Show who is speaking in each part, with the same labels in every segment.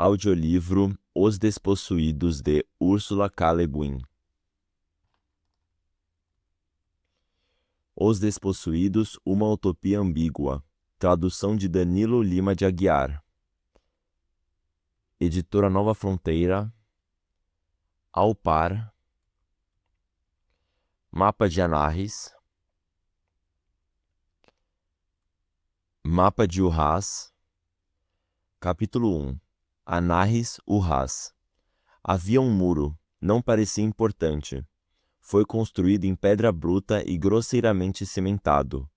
Speaker 1: Audiolivro Os Despossuídos, de Ursula K. Le Guin. Os Despossuídos, uma utopia ambígua. Tradução de Danilo Lima de Aguiar. Editora Nova Fronteira. Ao Par. Mapa de Anarres. Mapa de Urrás. Capítulo 1. Anarres, Urrás. Havia um muro, não parecia importante. Foi construído em pedra bruta e grosseiramente cimentado.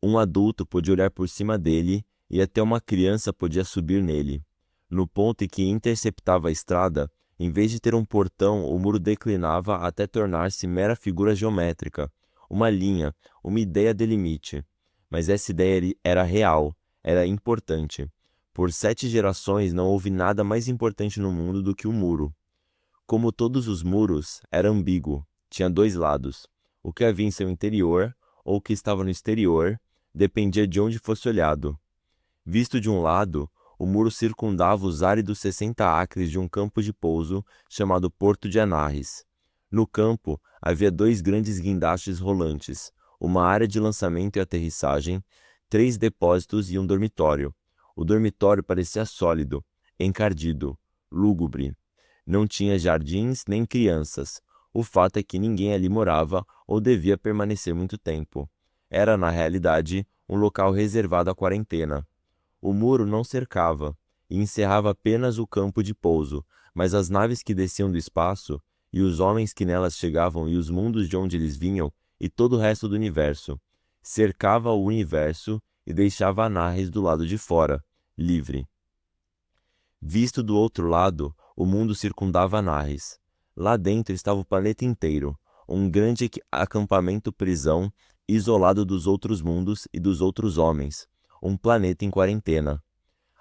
Speaker 1: Um adulto podia olhar por cima dele e até uma criança podia subir nele. No ponto em que interceptava a estrada, em vez de ter um portão, o muro declinava até tornar-se mera figura geométrica, uma linha, uma ideia de limite. Mas essa ideia era real, era importante. Por 7 gerações não houve nada mais importante no mundo do que o muro. Como todos os muros, era ambíguo, tinha 2 lados. O que havia em seu interior, ou o que estava no exterior, dependia de onde fosse olhado. Visto de um lado, o muro circundava os áridos 60 acres de um campo de pouso chamado Porto de Anarres. No campo, havia 2 grandes guindastes rolantes, uma área de lançamento e aterrissagem, 3 depósitos e um dormitório. O dormitório parecia sólido, encardido, lúgubre. Não tinha jardins nem crianças. O fato é que ninguém ali morava ou devia permanecer muito tempo. Era, na realidade, um local reservado à quarentena. O muro não cercava e encerrava apenas o campo de pouso, mas as naves que desciam do espaço, e os homens que nelas chegavam e os mundos de onde eles vinham, e todo o resto do universo, cercava o universo e deixava Anarres do lado de fora, livre. Visto do outro lado, o mundo circundava Anarres. Lá dentro estava o planeta inteiro, um grande acampamento-prisão, isolado dos outros mundos e dos outros homens, um planeta em quarentena.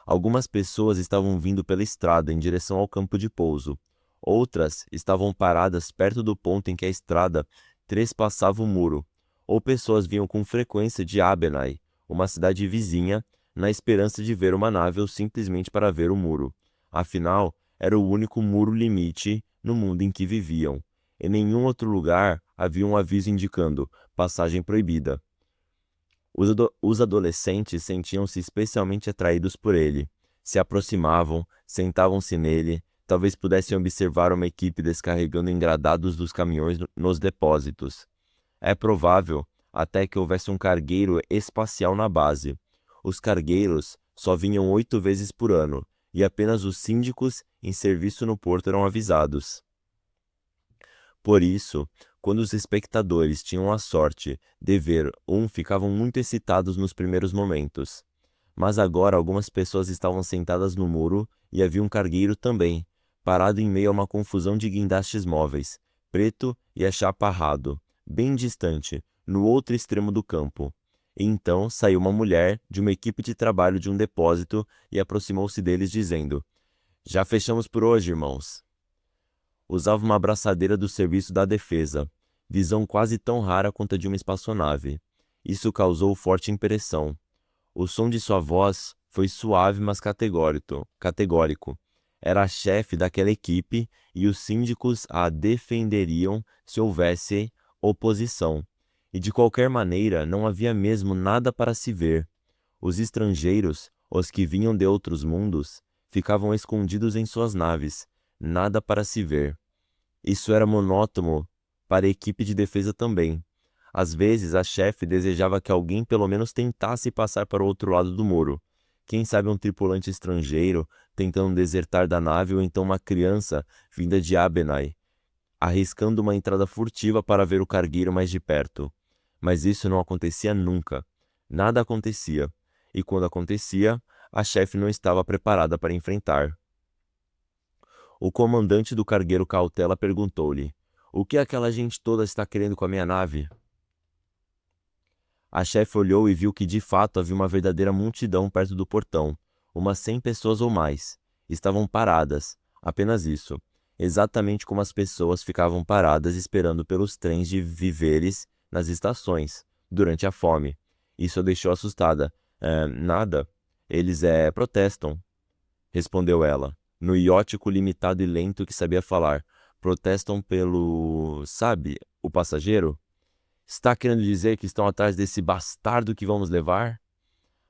Speaker 1: Algumas pessoas estavam vindo pela estrada em direção ao campo de pouso. Outras estavam paradas perto do ponto em que a estrada trespassava o muro, ou pessoas vinham com frequência de Abenai, uma cidade vizinha, na esperança de ver uma nave ou simplesmente para ver o muro. Afinal, era o único muro limite no mundo em que viviam. Em nenhum outro lugar havia um aviso indicando passagem proibida. Os adolescentes sentiam-se especialmente atraídos por ele. Se aproximavam, sentavam-se nele, talvez pudessem observar uma equipe descarregando engradados dos caminhões nos depósitos. É provável até que houvesse um cargueiro espacial na base. Os cargueiros só vinham 8 vezes por ano, e apenas os síndicos em serviço no porto eram avisados. Por isso, quando os espectadores tinham a sorte de ver ficavam muito excitados nos primeiros momentos. Mas agora algumas pessoas estavam sentadas no muro e havia um cargueiro também, parado em meio a uma confusão de guindastes móveis, preto e achaparrado, bem distante, no outro extremo do campo. E então saiu uma mulher de uma equipe de trabalho de um depósito e aproximou-se deles dizendo: "Já fechamos por hoje, irmãos." Usava uma abraçadeira do serviço da defesa, visão quase tão rara quanto a de uma espaçonave. Isso causou forte impressão. O som de sua voz foi suave, mas categórico. Era a chefe daquela equipe e os síndicos a defenderiam se houvesse oposição. E de qualquer maneira não havia mesmo nada para se ver. Os estrangeiros, os que vinham de outros mundos, ficavam escondidos em suas naves, nada para se ver. Isso era monótono para a equipe de defesa também. Às vezes a chefe desejava que alguém pelo menos tentasse passar para o outro lado do muro. Quem sabe um tripulante estrangeiro tentando desertar da nave ou então uma criança vinda de Abenai, arriscando uma entrada furtiva para ver o cargueiro mais de perto. Mas isso não acontecia nunca. Nada acontecia. E quando acontecia, a chefe não estava preparada para enfrentar. O comandante do cargueiro Cautela perguntou-lhe: "O que aquela gente toda está querendo com a minha nave?" A chefe olhou e viu que de fato havia uma verdadeira multidão perto do portão, umas 100 pessoas ou mais. Estavam paradas, apenas isso, exatamente como as pessoas ficavam paradas esperando pelos trens de víveres nas estações, durante a fome. Isso a deixou assustada. Nada. Eles protestam", respondeu ela. no iótico limitado e lento que sabia falar. Protestam pelo... sabe, o passageiro? Está querendo dizer que estão atrás desse bastardo que vamos levar?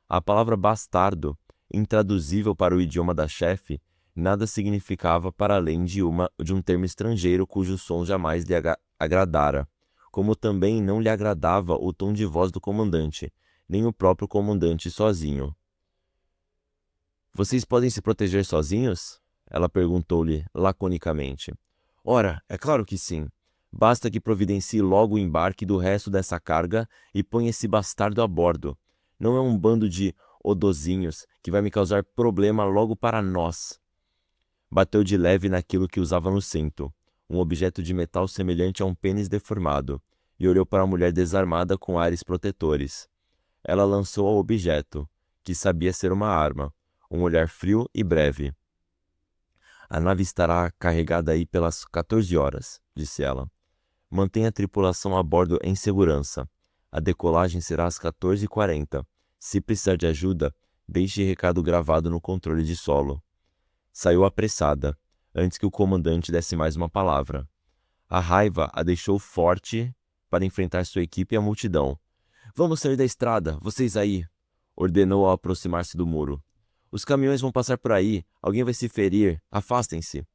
Speaker 1: A palavra bastardo, intraduzível para o idioma da chefe, nada significava para além de um termo estrangeiro cujo som jamais lhe agradara, como também não lhe agradava o tom de voz do comandante, nem o próprio comandante sozinho. Vocês podem se proteger sozinhos? Ela perguntou-lhe laconicamente. Ora, é claro que sim. Basta que providencie logo o embarque do resto dessa carga e ponha esse bastardo a bordo. Não é um bando de odozinhos que vai me causar problema logo para nós. Bateu de leve naquilo que usava no cinto, um objeto de metal semelhante a um pênis deformado, e olhou para a mulher desarmada com ares protetores. Ela lançou ao objeto, que sabia ser uma arma, um olhar frio e breve. A nave estará carregada aí pelas 14 horas, disse ela. Mantenha a tripulação a bordo em segurança. A decolagem será às 14h40. Se precisar de ajuda, deixe recado gravado no controle de solo. Saiu apressada, antes que o comandante desse mais uma palavra. A raiva a deixou forte para enfrentar sua equipe e a multidão. Vamos sair da estrada, vocês aí, ordenou ao aproximar-se do muro. Os caminhões vão passar por aí, alguém vai se ferir, afastem-se.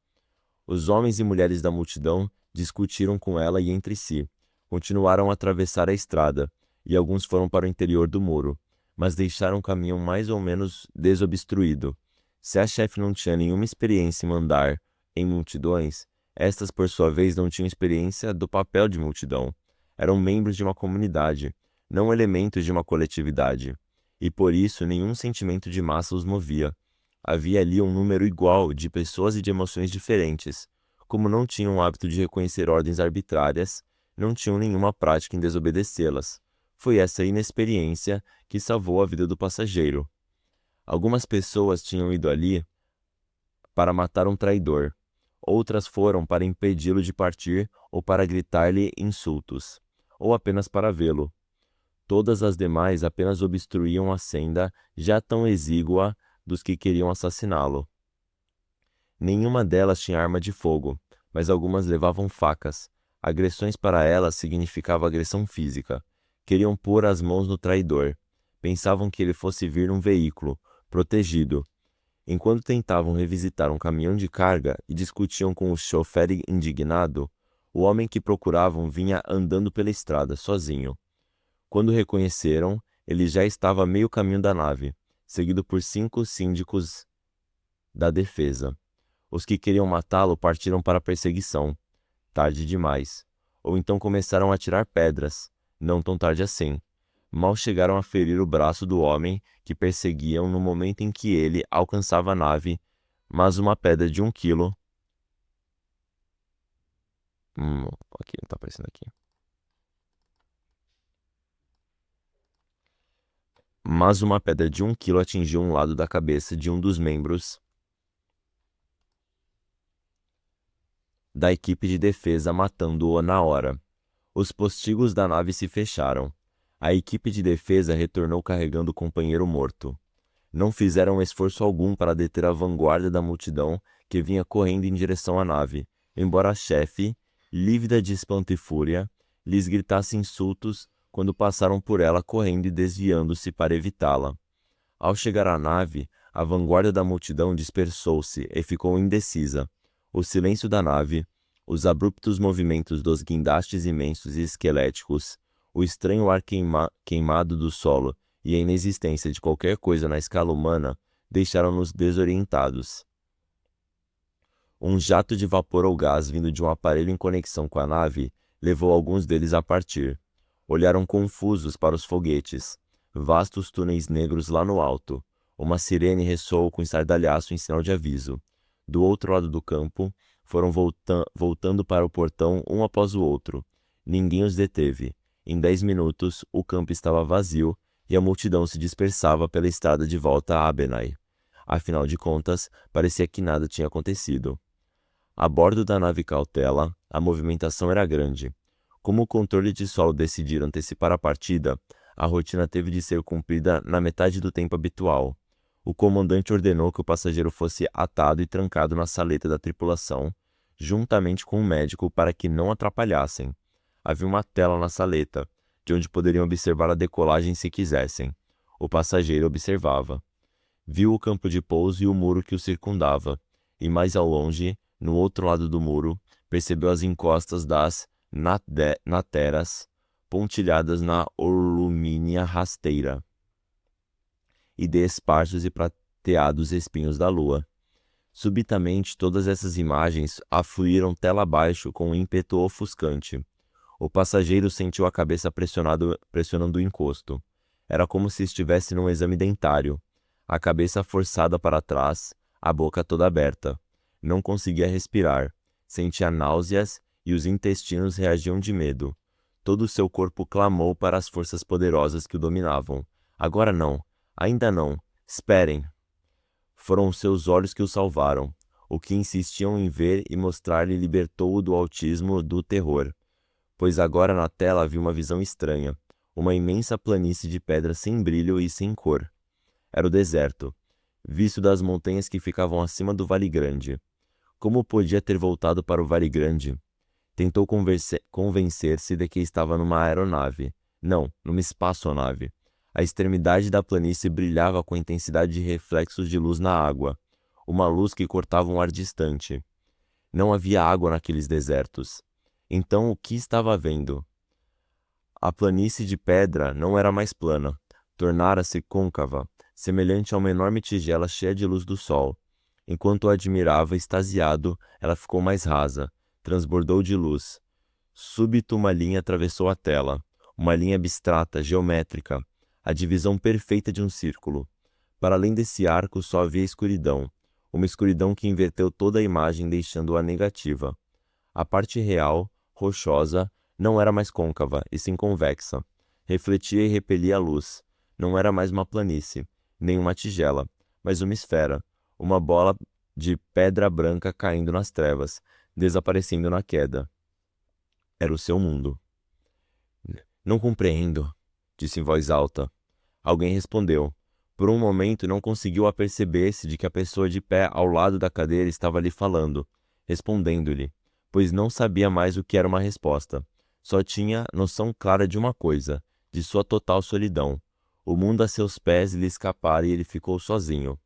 Speaker 1: Os homens e mulheres da multidão discutiram com ela e entre si. Continuaram a atravessar a estrada, e alguns foram para o interior do muro, mas deixaram o caminhão mais ou menos desobstruído. Se a chefe não tinha nenhuma experiência em mandar em multidões, estas, por sua vez, não tinham experiência do papel de multidão. Eram membros de uma comunidade, não elementos de uma coletividade. E por isso nenhum sentimento de massa os movia. Havia ali um número igual de pessoas e de emoções diferentes. Como não tinham o hábito de reconhecer ordens arbitrárias, não tinham nenhuma prática em desobedecê-las. Foi essa inexperiência que salvou a vida do passageiro. Algumas pessoas tinham ido ali para matar um traidor. Outras foram para impedi-lo de partir ou para gritar-lhe insultos, ou apenas para vê-lo. Todas as demais apenas obstruíam a senda já tão exígua dos que queriam assassiná-lo. Nenhuma delas tinha arma de fogo, mas algumas levavam facas. Agressões para elas significava agressão física. Queriam pôr as mãos no traidor. Pensavam que ele fosse vir num veículo, protegido. Enquanto tentavam revisitar um caminhão de carga e discutiam com o chofer indignado, o homem que procuravam vinha andando pela estrada, sozinho. Quando o reconheceram, ele já estava a meio caminho da nave, seguido por 5 síndicos da defesa. Os que queriam matá-lo partiram para a perseguição. Tarde demais. Ou então começaram a tirar pedras. Não tão tarde assim. Mal chegaram a ferir o braço do homem que perseguiam no momento em que ele alcançava a nave, mas uma pedra de 1 quilo... Ok, não está aparecendo aqui. Mas uma pedra de 1 quilo atingiu um lado da cabeça de um dos membros da equipe de defesa, matando-o na hora. Os postigos da nave se fecharam. A equipe de defesa retornou carregando o companheiro morto. Não fizeram esforço algum para deter a vanguarda da multidão que vinha correndo em direção à nave, embora a chefe, lívida de espanto e fúria, lhes gritasse insultos quando passaram por ela correndo e desviando-se para evitá-la. Ao chegar à nave, a vanguarda da multidão dispersou-se e ficou indecisa. O silêncio da nave, os abruptos movimentos dos guindastes imensos e esqueléticos, o estranho ar queimado do solo e a inexistência de qualquer coisa na escala humana deixaram-nos desorientados. Um jato de vapor ou gás vindo de um aparelho em conexão com a nave levou alguns deles a partir. Olharam confusos para os foguetes, vastos túneis negros lá no alto. Uma sirene ressoou com estardalhaço em sinal de aviso. Do outro lado do campo, foram voltando para o portão um após o outro. Ninguém os deteve. Em 10 minutos, o campo estava vazio e a multidão se dispersava pela estrada de volta a Abenai. Afinal de contas, parecia que nada tinha acontecido. A bordo da nave Cautela, a movimentação era grande. Como o controle de solo decidiram antecipar a partida, a rotina teve de ser cumprida na metade do tempo habitual. O comandante ordenou que o passageiro fosse atado e trancado na saleta da tripulação, juntamente com o médico, para que não atrapalhassem. Havia uma tela na saleta, de onde poderiam observar a decolagem se quisessem. O passageiro observava. Viu o campo de pouso e o muro que o circundava, e mais ao longe, no outro lado do muro, percebeu as encostas das nateras pontilhadas na orlumínea rasteira e de esparsos e prateados espinhos da lua. Subitamente, todas essas imagens afluíram tela abaixo com um ímpeto ofuscante. O passageiro sentiu a cabeça pressionando o encosto. Era como se estivesse num exame dentário. A cabeça forçada para trás, a boca toda aberta. Não conseguia respirar. Sentia náuseas e os intestinos reagiam de medo. Todo o seu corpo clamou para as forças poderosas que o dominavam. Agora não, ainda não, esperem. Foram os seus olhos que o salvaram. O que insistiam em ver e mostrar-lhe libertou-o do autismo do terror. Pois agora na tela havia uma visão estranha. Uma imensa planície de pedra sem brilho e sem cor. Era o deserto, visto das montanhas que ficavam acima do Vale Grande. Como podia ter voltado para o Vale Grande? Tentou convencer-se de que estava numa aeronave. Não, numa espaçonave. A extremidade da planície brilhava com a intensidade de reflexos de luz na água. Uma luz que cortava um ar distante. Não havia água naqueles desertos. Então o que estava vendo? A planície de pedra não era mais plana. Tornara-se côncava, semelhante a uma enorme tigela cheia de luz do sol. Enquanto o admirava, extasiado, ela ficou mais rasa, transbordou de luz. Súbito uma linha atravessou a tela, uma linha abstrata, geométrica, a divisão perfeita de um círculo. Para além desse arco só havia escuridão, uma escuridão que inverteu toda a imagem deixando-a negativa. A parte real, rochosa, não era mais côncava, e sim convexa. Refletia e repelia a luz. Não era mais uma planície, nem uma tigela, mas uma esfera, uma bola de pedra branca caindo nas trevas, desaparecendo na queda. Era o seu mundo. Não compreendo, disse em voz alta. Alguém respondeu. Por um momento não conseguiu aperceber-se de que a pessoa de pé ao lado da cadeira estava lhe falando, respondendo-lhe, pois não sabia mais o que era uma resposta. Só tinha noção clara de uma coisa, de sua total solidão. O mundo a seus pés lhe escapara e ele ficou sozinho.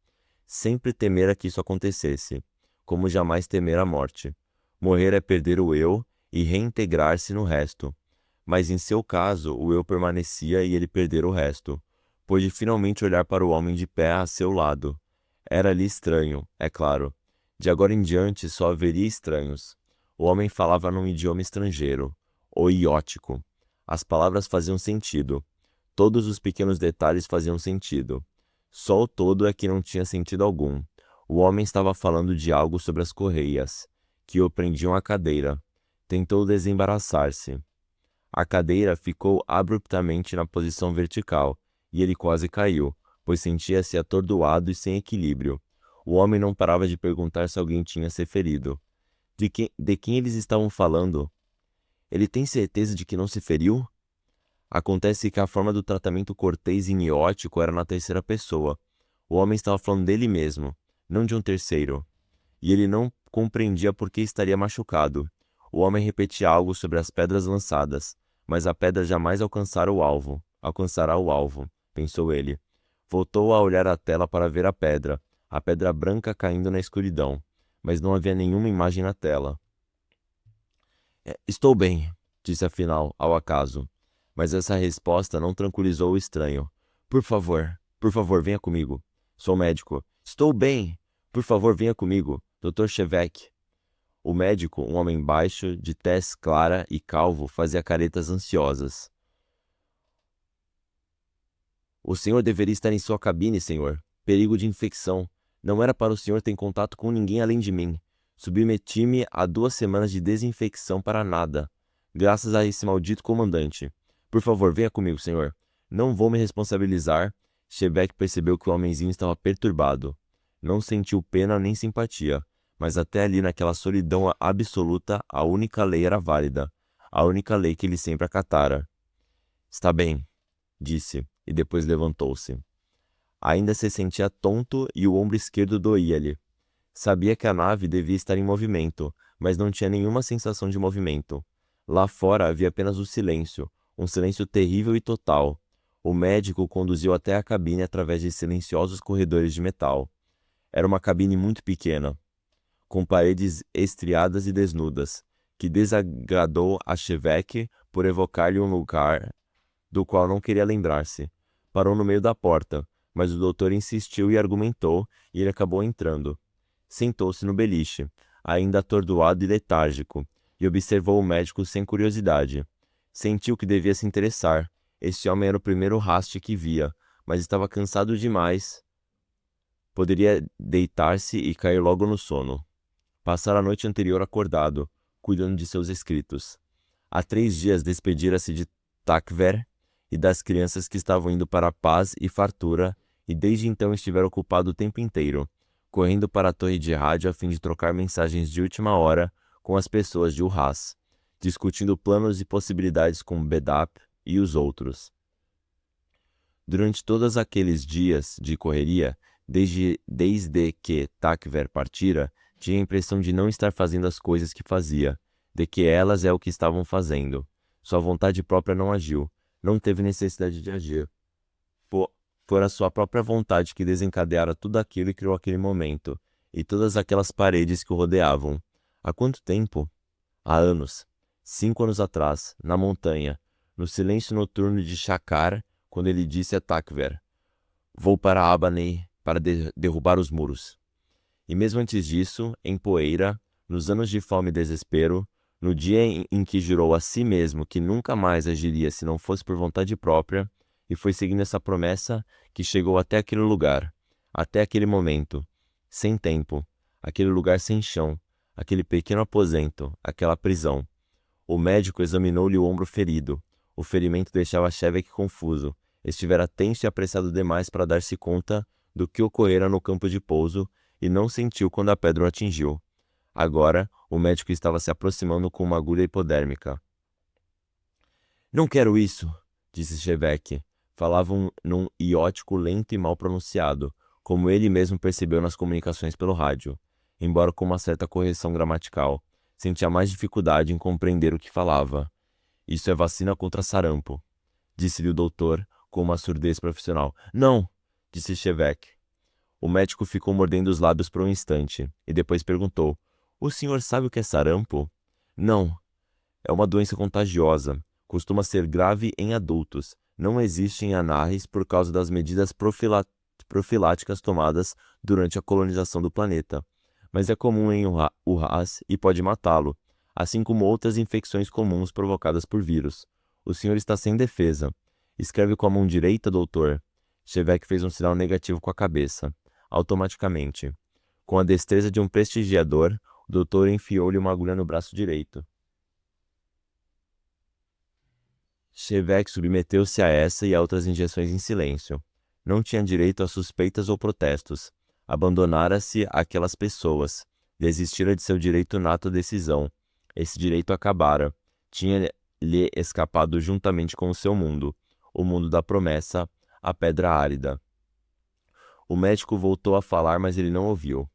Speaker 1: Sempre temera que isso acontecesse, como jamais temera a morte. Morrer é perder o eu e reintegrar-se no resto. Mas em seu caso, o eu permanecia e ele perdera o resto. Pôde finalmente olhar para o homem de pé a seu lado. Era-lhe estranho, é claro. De agora em diante só haveria estranhos. O homem falava num idioma estrangeiro, oiótico. As palavras faziam sentido. Todos os pequenos detalhes faziam sentido. Só o todo é que não tinha sentido algum. O homem estava falando de algo sobre as correias, que o prendiam à cadeira. Tentou desembaraçar-se. A cadeira ficou abruptamente na posição vertical, e ele quase caiu, pois sentia-se atordoado e sem equilíbrio. O homem não parava de perguntar se alguém tinha se ferido. De quem eles estavam falando? Ele tem certeza de que não se feriu? Acontece que a forma do tratamento cortês e niótico era na terceira pessoa. O homem estava falando dele mesmo, não de um terceiro. E ele não compreendia por que estaria machucado. O homem repetia algo sobre as pedras lançadas, mas a pedra jamais alcançará o alvo, pensou ele. Voltou a olhar a tela para ver a pedra branca caindo na escuridão, mas não havia nenhuma imagem na tela. Estou bem, disse afinal, ao acaso. Mas essa resposta não tranquilizou o estranho. Por favor, venha comigo. Sou médico. Estou bem. Por favor, venha comigo. Dr. Chevek. O médico, um homem baixo, de tez clara e calvo, fazia caretas ansiosas. O senhor deveria estar em sua cabine, senhor. Perigo de infecção. Não era para o senhor ter contato com ninguém além de mim. Submeti-me a 2 semanas de desinfecção para nada. Graças a esse maldito comandante. Por favor, venha comigo, senhor. Não vou me responsabilizar. Chevek percebeu que o homenzinho estava perturbado. Não sentiu pena nem simpatia. Mas até ali, naquela solidão absoluta, a única lei era válida. A única lei que ele sempre acatara. Está bem, disse, e depois levantou-se. Ainda se sentia tonto e o ombro esquerdo doía-lhe. Sabia que a nave devia estar em movimento, mas não tinha nenhuma sensação de movimento. Lá fora havia apenas o silêncio, um silêncio terrível e total. O médico o conduziu até a cabine através de silenciosos corredores de metal. Era uma cabine muito pequena, com paredes estriadas e desnudas, que desagradou a Chevette por evocar-lhe um lugar do qual não queria lembrar-se. Parou no meio da porta, mas o doutor insistiu e argumentou, e ele acabou entrando. Sentou-se no beliche, ainda atordoado e letárgico, e observou o médico sem curiosidade. Sentiu que devia se interessar. Este homem era o primeiro Rast que via, mas estava cansado demais. Poderia deitar-se e cair logo no sono. Passara a noite anterior acordado, cuidando de seus escritos. Há 3 dias despedira-se de Takver e das crianças que estavam indo para a paz e fartura, e desde então estivera ocupado o tempo inteiro, correndo para a torre de rádio a fim de trocar mensagens de última hora com as pessoas de Urras, discutindo planos e possibilidades com Bedap e os outros. Durante todos aqueles dias de correria, desde que Takver partira, tinha a impressão de não estar fazendo as coisas que fazia, de que elas é o que estavam fazendo. Sua vontade própria não agiu, não teve necessidade de agir. Fora sua própria vontade que desencadeara tudo aquilo e criou aquele momento, e todas aquelas paredes que o rodeavam. Há quanto tempo? Há anos. 5 anos atrás, na montanha, no silêncio noturno de Shakar, quando ele disse a Takver: "Vou para Abanei para derrubar os muros." E mesmo antes disso, em Poeira, nos anos de fome e desespero, no dia em que jurou a si mesmo que nunca mais agiria se não fosse por vontade própria, e foi seguindo essa promessa que chegou até aquele lugar, até aquele momento, sem tempo, aquele lugar sem chão, aquele pequeno aposento, aquela prisão. O médico examinou-lhe o ombro ferido. O ferimento deixava Shevek confuso. Estivera tenso e apressado demais para dar-se conta do que ocorrera no campo de pouso e não sentiu quando a pedra o atingiu. Agora, o médico estava se aproximando com uma agulha hipodérmica. "Não quero isso", disse Shevek. Falavam num iótico lento e mal pronunciado, como ele mesmo percebeu nas comunicações pelo rádio, embora com uma certa correção gramatical. Sentia mais dificuldade em compreender o que falava. "Isso é vacina contra sarampo", disse-lhe o doutor, com uma surdez profissional. "Não", disse Shevek. O médico ficou mordendo os lábios por um instante, e depois perguntou: "O senhor sabe o que é sarampo?" "Não. É uma doença contagiosa. Costuma ser grave em adultos. Não existe em Anarres por causa das medidas profiláticas tomadas durante a colonização do planeta. Mas é comum em Urras e pode matá-lo, assim como outras infecções comuns provocadas por vírus. O senhor está sem defesa. Escreve com a mão direita, doutor." Shevek fez um sinal negativo com a cabeça. Automaticamente. Com a destreza de um prestigiador, o doutor enfiou-lhe uma agulha no braço direito. Shevek submeteu-se a essa e a outras injeções em silêncio. Não tinha direito a suspeitas ou protestos. Abandonara-se àquelas pessoas. Desistira de seu direito nato à decisão. Esse direito acabara. Tinha-lhe escapado juntamente com o seu mundo, o mundo da promessa, a pedra árida. O médico voltou a falar, mas ele não ouviu.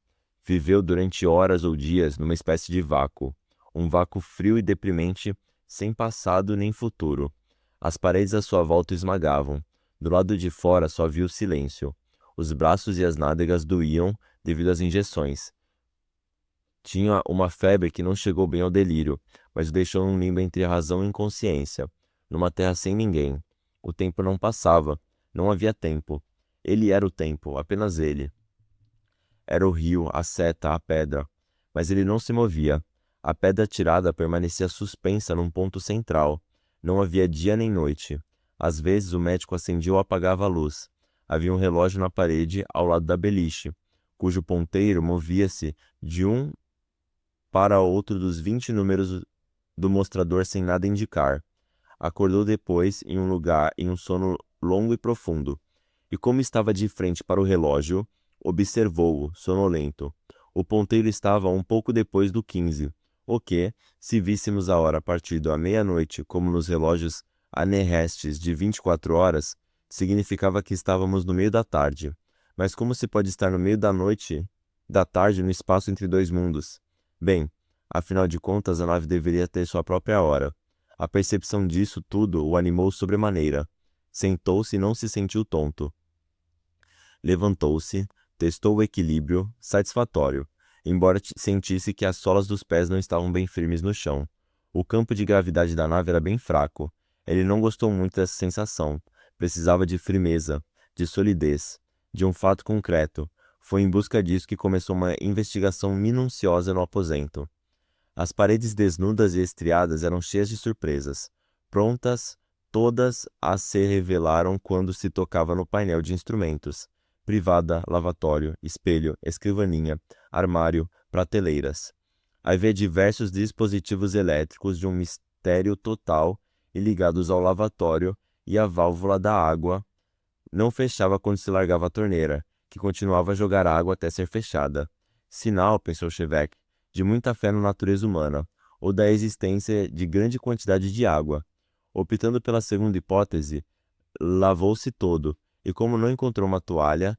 Speaker 1: Viveu durante horas ou dias numa espécie de vácuo. Um vácuo frio e deprimente, sem passado nem futuro. As paredes à sua volta o esmagavam. Do lado de fora só via o silêncio. Os braços e as nádegas doíam devido às injeções. Tinha uma febre que não chegou bem ao delírio, mas o deixou num limbo entre a razão e a inconsciência, numa terra sem ninguém. O tempo não passava. Não havia tempo. Ele era o tempo, apenas ele. Era o rio, a seta, a pedra. Mas ele não se movia. A pedra tirada permanecia suspensa num ponto central. Não havia dia nem noite. Às vezes o médico acendia ou apagava a luz. Havia um relógio na parede ao lado da beliche, cujo ponteiro movia-se de um para outro dos 20 números do mostrador sem nada indicar. Acordou depois em um sono longo e profundo. E como estava de frente para o relógio, observou-o, sonolento. O ponteiro estava um pouco depois do 15, o que, se víssemos a hora a partir da meia-noite, como nos relógios anerrestes de 24 horas, significava que estávamos no meio da tarde. Mas como se pode estar no meio da tarde no espaço entre dois mundos? Bem, afinal de contas, a nave deveria ter sua própria hora. A percepção disso tudo o animou sobremaneira. Sentou-se e não se sentiu tonto. Levantou-se, testou o equilíbrio, satisfatório, embora sentisse que as solas dos pés não estavam bem firmes no chão. O campo de gravidade da nave era bem fraco. Ele não gostou muito dessa sensação. Precisava de firmeza, de solidez, de um fato concreto. Foi em busca disso que começou uma investigação minuciosa no aposento. As paredes desnudas e estriadas eram cheias de surpresas, prontas todas a se revelaram quando se tocava no painel de instrumentos. Privada, lavatório, espelho, escrivaninha, armário, prateleiras. Havia diversos dispositivos elétricos de um mistério total e ligados ao lavatório, e a válvula da água não fechava quando se largava a torneira, que continuava a jogar água até ser fechada. Sinal, pensou Chevette, de muita fé na natureza humana, ou da existência de grande quantidade de água. Optando pela segunda hipótese, lavou-se todo, e como não encontrou uma toalha,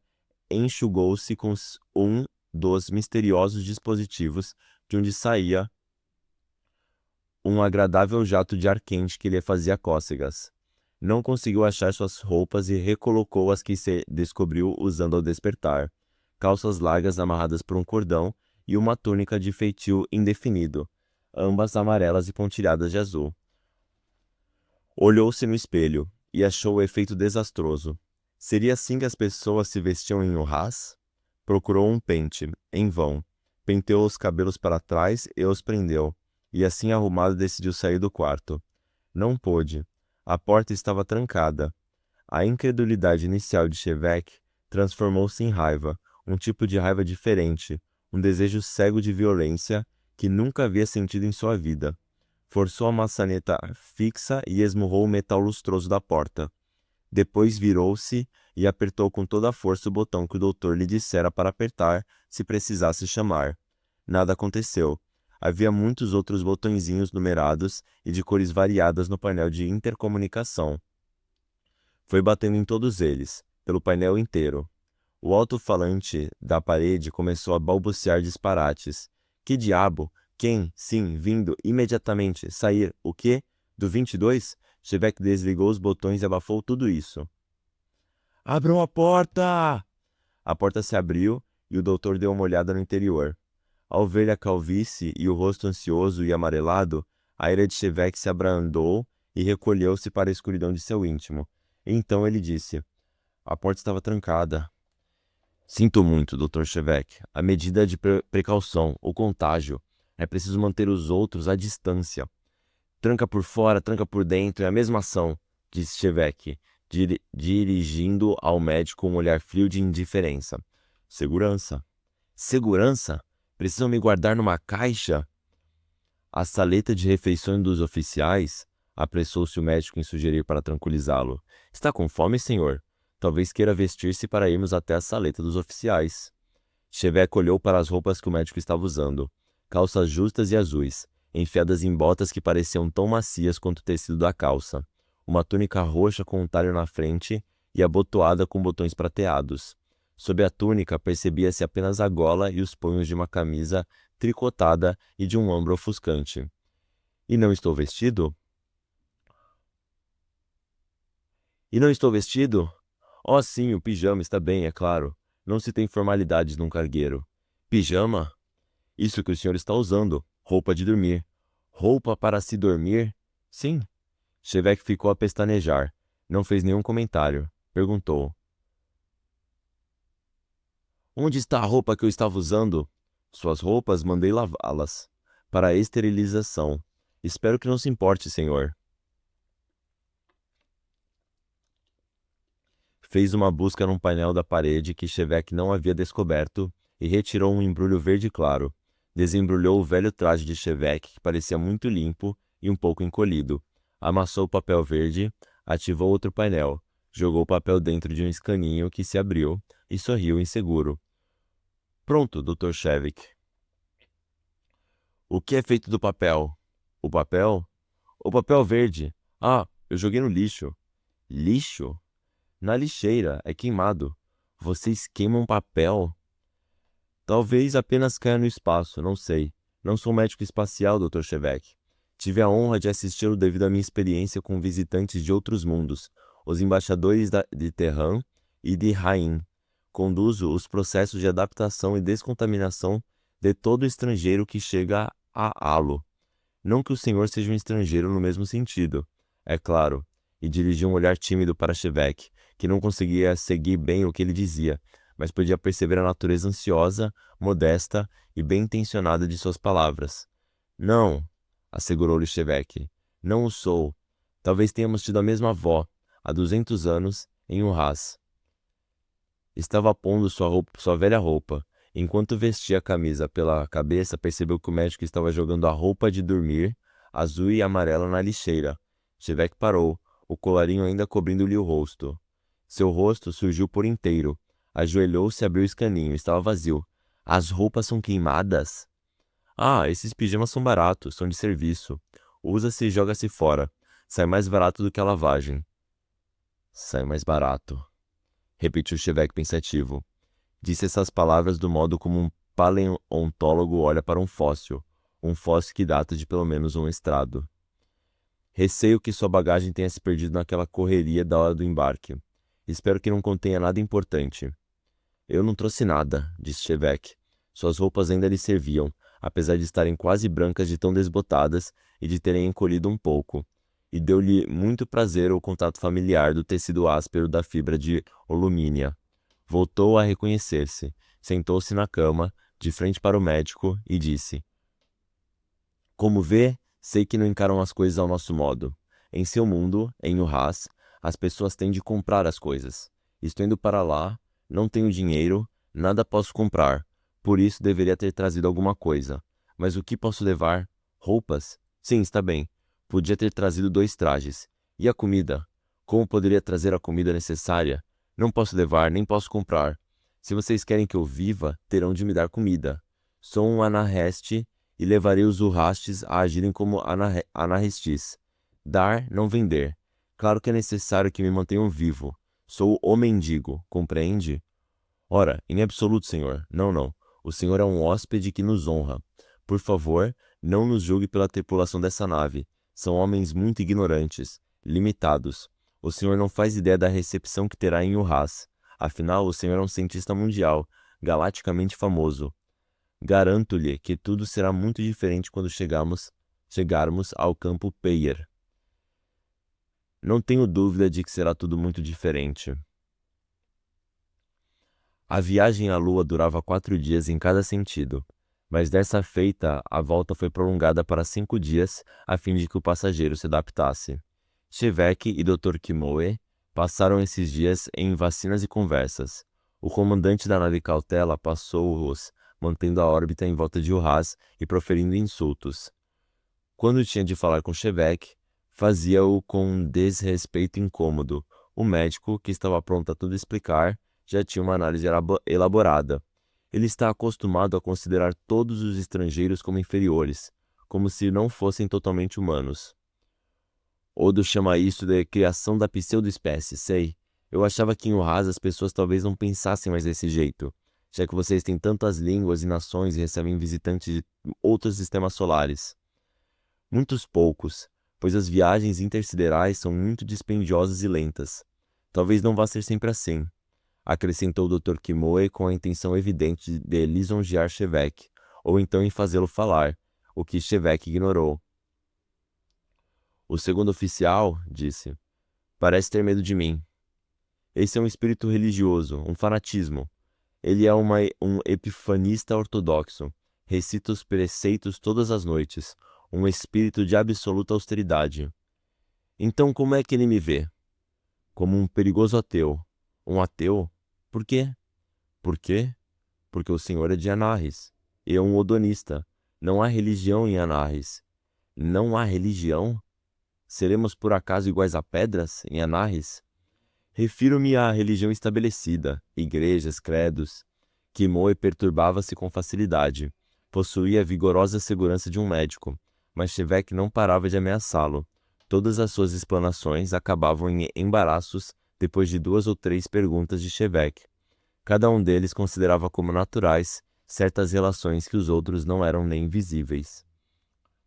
Speaker 1: enxugou-se com um dos misteriosos dispositivos de onde saía um agradável jato de ar quente que lhe fazia cócegas. Não conseguiu achar suas roupas e recolocou as que se descobriu usando ao despertar. Calças largas amarradas por um cordão e uma túnica de feitio indefinido, ambas amarelas e pontilhadas de azul. Olhou-se no espelho e achou o efeito desastroso. Seria assim que as pessoas se vestiam em Urrás? Procurou um pente, em vão. Penteou os cabelos para trás e os prendeu, e assim arrumado decidiu sair do quarto. Não pôde. A porta estava trancada. A incredulidade inicial de Chevette transformou-se em raiva, um tipo de raiva diferente, um desejo cego de violência que nunca havia sentido em sua vida. Forçou a maçaneta fixa e esmurrou o metal lustroso da porta. Depois virou-se e apertou com toda a força o botão que o doutor lhe dissera para apertar se precisasse chamar. Nada aconteceu. Havia muitos outros botõezinhos numerados e de cores variadas no painel de intercomunicação. Foi batendo em todos eles, pelo painel inteiro. O alto-falante da parede começou a balbuciar disparates. Que diabo? Quem? Sim, vindo, imediatamente. Sair, o quê? Do 22? Chevette desligou os botões e abafou tudo isso. Abram a porta! A porta se abriu e o doutor deu uma olhada no interior. Ao ver a calvície e o rosto ansioso e amarelado, a ira de Chevette se abrandou e recolheu-se para a escuridão de seu íntimo. Então ele disse: a porta estava trancada. Sinto muito, Dr. Chevette. A medida de precaução, o contágio. É preciso manter os outros à distância. Tranca por fora, tranca por dentro, é a mesma ação, disse Chevette, dirigindo ao médico um olhar frio de indiferença. Segurança. Segurança? Precisam me guardar numa caixa? A saleta de refeições dos oficiais? Apressou-se o médico em sugerir para tranquilizá-lo. Está com fome, senhor? Talvez queira vestir-se para irmos até a saleta dos oficiais. Chevette olhou para as roupas que o médico estava usando. Calças justas e azuis, enfiadas em botas que pareciam tão macias quanto o tecido da calça. Uma túnica roxa com um talho na frente e abotoada com botões prateados. Sob a túnica percebia-se apenas a gola e os punhos de uma camisa tricotada e de um ombro ofuscante. E não estou vestido? E não estou vestido? Oh, sim, o pijama está bem, é claro. Não se tem formalidades num cargueiro. Pijama? Isso que o senhor está usando. Roupa de dormir. Roupa para se dormir? Sim. Chevette ficou a pestanejar. Não fez nenhum comentário. Perguntou: onde está a roupa que eu estava usando? Suas roupas mandei lavá-las. Para a esterilização. Espero que não se importe, senhor. Fez uma busca num painel da parede que Chevette não havia descoberto e retirou um embrulho verde claro. Desembrulhou o velho traje de Chevette, que parecia muito limpo e um pouco encolhido. Amassou o papel verde, ativou outro painel, jogou o papel dentro de um escaninho que se abriu e sorriu inseguro. Pronto, Dr. Chevette. O que é feito do papel? O papel? O papel verde. Ah, eu joguei no lixo. Lixo? Na lixeira, é queimado. Vocês queimam papel? Talvez apenas caia no espaço, não sei. Não sou médico espacial, Dr. Shevek. Tive a honra de assisti-lo devido à minha experiência com visitantes de outros mundos, os embaixadores de Terran e de Rain. Conduzo os processos de adaptação e descontaminação de todo estrangeiro que chega a Halo. Não que o senhor seja um estrangeiro no mesmo sentido, é claro, e dirigiu um olhar tímido para Shevek, que não conseguia seguir bem o que ele dizia, mas podia perceber a natureza ansiosa, modesta e bem-intencionada de suas palavras. Não, assegurou-lhe Shevek, não o sou. Talvez tenhamos tido a mesma avó, há 200 anos, em Urraz. Estava pondo sua velha roupa. Enquanto vestia a camisa pela cabeça, percebeu que o médico estava jogando a roupa de dormir, azul e amarela, na lixeira. Shevek parou, o colarinho ainda cobrindo-lhe o rosto. Seu rosto surgiu por inteiro. Ajoelhou-se e abriu o escaninho. Estava vazio. As roupas são queimadas? Ah, esses pijamas são baratos, são de serviço. Usa-se e joga-se fora. Sai mais barato do que a lavagem. Sai mais barato, repetiu Shevek pensativo. Disse essas palavras do modo como um paleontólogo olha para um fóssil que data de pelo menos um estrado. Receio que sua bagagem tenha se perdido naquela correria da hora do embarque. Espero que não contenha nada importante. Eu não trouxe nada, disse Shevek. Suas roupas ainda lhe serviam, apesar de estarem quase brancas de tão desbotadas e de terem encolhido um pouco. E deu-lhe muito prazer o contato familiar do tecido áspero da fibra de alumínio. Voltou a reconhecer-se, sentou-se na cama, de frente para o médico, e disse: Como vê, sei que não encaram as coisas ao nosso modo. Em seu mundo, em Urraz, as pessoas têm de comprar as coisas. Estou indo para lá, não tenho dinheiro, nada posso comprar, por isso deveria ter trazido alguma coisa. Mas o que posso levar? Roupas? Sim, está bem. Podia ter trazido 2 trajes. E a comida? Como poderia trazer a comida necessária? Não posso levar, nem posso comprar. Se vocês querem que eu viva, terão de me dar comida. Sou um anarreste e levarei os urrastes a agirem como anarrestis. Dar, não vender. Claro que é necessário que me mantenham vivo. Sou o mendigo, compreende? Ora, em absoluto, senhor. Não, não. O senhor é um hóspede que nos honra. Por favor, não nos julgue pela tripulação dessa nave. São homens muito ignorantes, limitados. O senhor não faz ideia da recepção que terá em Urraz. Afinal, o senhor é um cientista mundial, galaticamente famoso. Garanto-lhe que tudo será muito diferente quando chegarmos ao campo Peyer. Não tenho dúvida de que será tudo muito diferente. A viagem à Lua durava 4 dias em cada sentido, mas dessa feita a volta foi prolongada para 5 dias a fim de que o passageiro se adaptasse. Shevek e Dr. Kimoe passaram esses dias em vacinas e conversas. O comandante da nave Cautela passou-os mantendo a órbita em volta de Urraz e proferindo insultos. Quando tinha de falar com Shevek, fazia-o com um desrespeito incômodo. O médico, que estava pronto a tudo explicar, já tinha uma análise elaborada. Ele está acostumado a considerar todos os estrangeiros como inferiores, como se não fossem totalmente humanos. Odo chama isso de criação da pseudo-espécie, sei. Eu achava que em Urraz as pessoas talvez não pensassem mais desse jeito, já que vocês têm tantas línguas e nações e recebem visitantes de outros sistemas solares. Muitos poucos, pois as viagens intersiderais são muito dispendiosas e lentas. Talvez não vá ser sempre assim, acrescentou o Dr. Kimoe com a intenção evidente de lisonjear Shevek, ou então em fazê-lo falar, o que Shevek ignorou. O segundo oficial, disse, parece ter medo de mim. Esse é um espírito religioso, um fanatismo. Ele é um epifanista ortodoxo, recita os preceitos todas as noites, um espírito de absoluta austeridade. Então como é que ele me vê? Como um perigoso ateu. Um ateu? Por quê? Por quê? Porque o senhor é de Anarres. Eu um odonista. Não há religião em Anarres. Não há religião? Seremos por acaso iguais a pedras em Anarres? Refiro-me à religião estabelecida, igrejas, credos. Kimoe perturbava-se com facilidade. Possuía a vigorosa segurança de um médico, mas Shevek não parava de ameaçá-lo. Todas as suas explanações acabavam em embaraços depois de 2 ou 3 perguntas de Shevek. Cada um deles considerava como naturais certas relações que os outros não eram nem visíveis.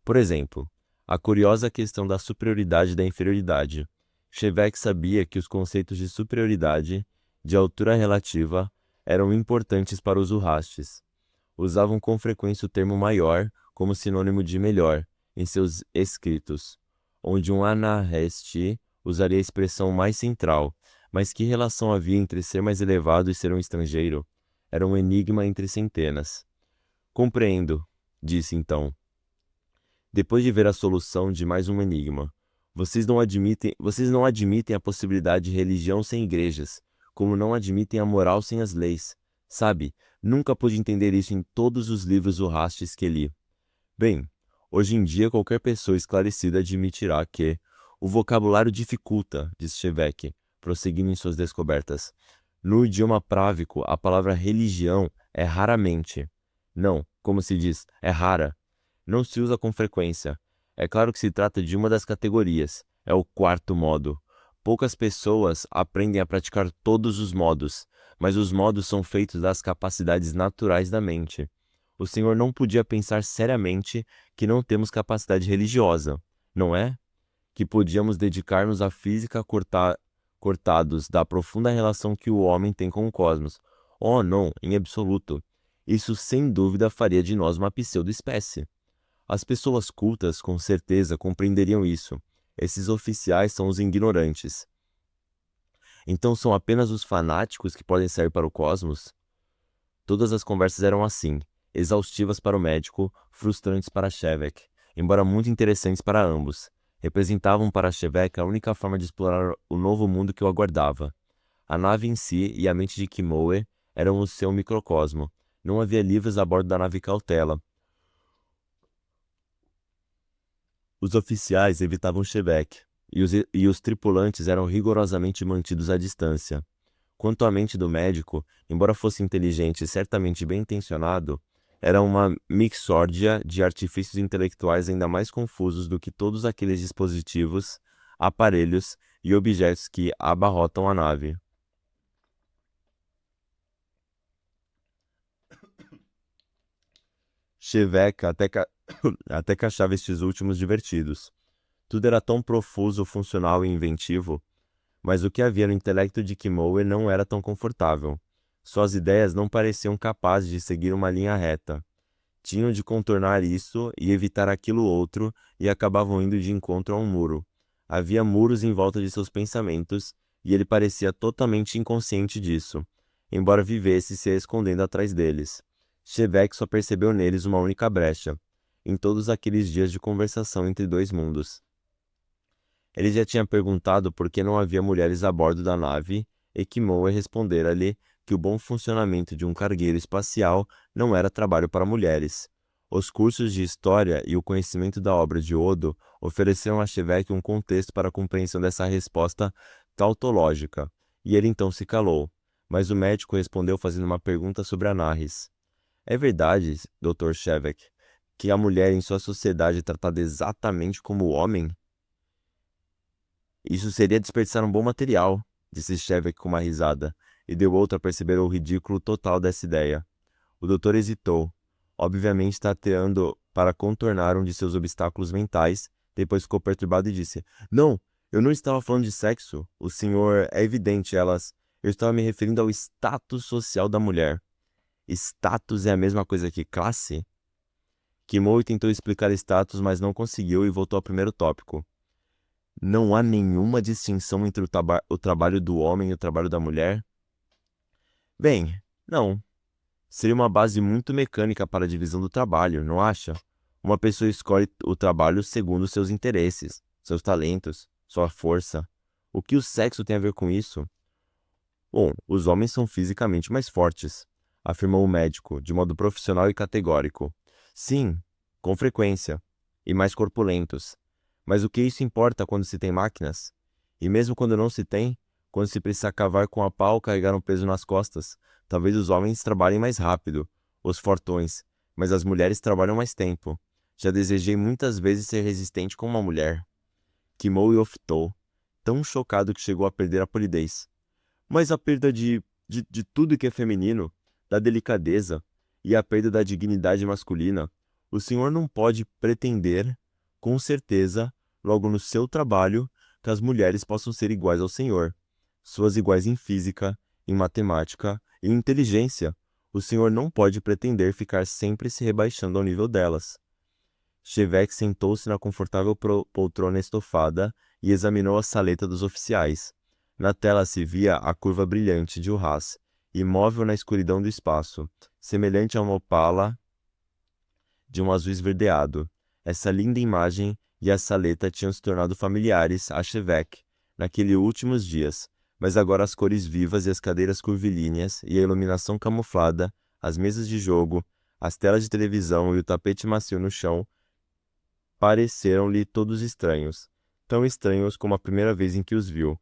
Speaker 1: Por exemplo, a curiosa questão da superioridade e da inferioridade. Shevek sabia que os conceitos de superioridade, de altura relativa, eram importantes para os Urrastes. Usavam com frequência o termo maior como sinônimo de melhor em seus escritos, onde um Anahesti usaria a expressão mais central, mas que relação havia entre ser mais elevado e ser um estrangeiro? Era um enigma entre centenas. Compreendo, disse então, depois de ver a solução de mais um enigma. Vocês não admitem a possibilidade de religião sem igrejas, como não admitem a moral sem as leis. Sabe, nunca pude entender isso em todos os livros Urrastes que li. Bem, hoje em dia qualquer pessoa esclarecida admitirá que o vocabulário dificulta, disse Shevek, prosseguindo em suas descobertas. No idioma právico, a palavra religião é raramente. Não, como se diz, é rara. Não se usa com frequência. É claro que se trata de uma das categorias. É o quarto modo. Poucas pessoas aprendem a praticar todos os modos, mas os modos são feitos das capacidades naturais da mente. O Senhor não podia pensar seriamente que não temos capacidade religiosa, não é? Que podíamos dedicar-nos à física cortados da profunda relação que o homem tem com o cosmos. Oh, não, em absoluto. Isso sem dúvida faria de nós uma pseudo-espécie. As pessoas cultas, com certeza, compreenderiam isso. Esses oficiais são os ignorantes. Então são apenas os fanáticos que podem sair para o cosmos? Todas as conversas eram assim, exaustivas para o médico, frustrantes para Shevek, embora muito interessantes para ambos. Representavam para Shevek a única forma de explorar o novo mundo que o aguardava. A nave em si e a mente de Kimoe eram o seu microcosmo. Não havia livros a bordo da nave Cautela. Os oficiais evitavam Shevek, e os tripulantes eram rigorosamente mantidos à distância. Quanto à mente do médico, embora fosse inteligente e certamente bem-intencionado, era uma mixórdia de artifícios intelectuais ainda mais confusos do que todos aqueles dispositivos, aparelhos e objetos que abarrotam a nave. Shevek até que achava estes últimos divertidos. Tudo era tão profuso, funcional e inventivo, mas o que havia no intelecto de Kimoe não era tão confortável. Suas ideias não pareciam capazes de seguir uma linha reta. Tinham de contornar isso e evitar aquilo outro e acabavam indo de encontro a um muro. Havia muros em volta de seus pensamentos e ele parecia totalmente inconsciente disso, embora vivesse se escondendo atrás deles. Shevek só percebeu neles uma única brecha, em todos aqueles dias de conversação entre dois mundos. Ele já tinha perguntado por que não havia mulheres a bordo da nave, e Kimoe respondera-lhe que o bom funcionamento de um cargueiro espacial não era trabalho para mulheres. Os cursos de história e o conhecimento da obra de Odo ofereceram a Shevek um contexto para a compreensão dessa resposta tautológica, e ele então se calou. Mas o médico respondeu fazendo uma pergunta sobre Anahis. É verdade, Dr. Shevek, que a mulher em sua sociedade é tratada exatamente como o homem? Isso seria desperdiçar um bom material, disse Shevek com uma risada, e deu outro a perceber o ridículo total dessa ideia. O doutor hesitou, obviamente tateando para contornar um de seus obstáculos mentais, depois ficou perturbado e disse, Não, eu não estava falando de sexo. O senhor é evidente, elas... Eu estava me referindo ao status social da mulher. Status é a mesma coisa que classe? Kimoe tentou explicar status, mas não conseguiu e voltou ao primeiro tópico. Não há nenhuma distinção entre o trabalho do homem e o trabalho da mulher? Bem, não. Seria uma base muito mecânica para a divisão do trabalho, não acha? Uma pessoa escolhe o trabalho segundo seus interesses, seus talentos, sua força. O que o sexo tem a ver com isso? Bom, os homens são fisicamente mais fortes, afirmou o médico, de modo profissional e categórico. Sim, com frequência, e mais corpulentos. Mas o que isso importa quando se tem máquinas? E mesmo quando não se tem, quando se precisa cavar com a pá ou carregar um peso nas costas, talvez os homens trabalhem mais rápido, os fortões, mas as mulheres trabalham mais tempo. Já desejei muitas vezes ser resistente como uma mulher. Kimoe oftou, tão chocado que chegou a perder a polidez. Mas a perda de tudo que é feminino, da delicadeza e a perda da dignidade masculina, o senhor não pode pretender, com certeza, logo no seu trabalho, que as mulheres possam ser iguais ao senhor. Suas iguais em física, em matemática e em inteligência. O senhor não pode pretender ficar sempre se rebaixando ao nível delas. Chevette sentou-se na confortável poltrona estofada e examinou a saleta dos oficiais. Na tela se via a curva brilhante de Urraz, imóvel na escuridão do espaço, semelhante a uma opala de um azul esverdeado. Essa linda imagem e a saleta tinham se tornado familiares a Chevette naqueles últimos dias, mas agora as cores vivas e as cadeiras curvilíneas e a iluminação camuflada, as mesas de jogo, as telas de televisão e o tapete macio no chão pareceram-lhe todos estranhos, tão estranhos como a primeira vez em que os viu.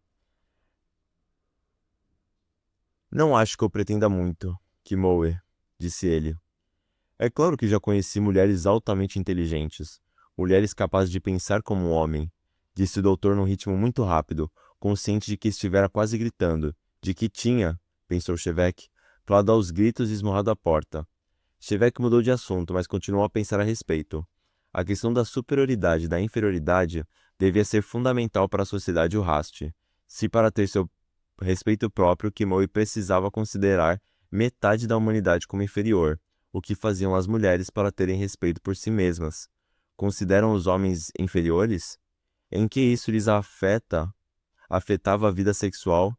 Speaker 1: Não acho que eu pretenda muito, Kimoe, disse ele. É claro que já conheci mulheres altamente inteligentes, mulheres capazes de pensar como um homem, disse o doutor num ritmo muito rápido, consciente de que estivera quase gritando, de que tinha, pensou Chevette, falado aos gritos e esmurrado a porta. Chevette mudou de assunto, mas continuou a pensar a respeito. A questão da superioridade e da inferioridade devia ser fundamental para a sociedade Urraste. Se para ter seu respeito próprio, Kimoe precisava considerar metade da humanidade como inferior, o que faziam as mulheres para terem respeito por si mesmas? Consideram os homens inferiores? Em que isso lhes afetava a vida sexual?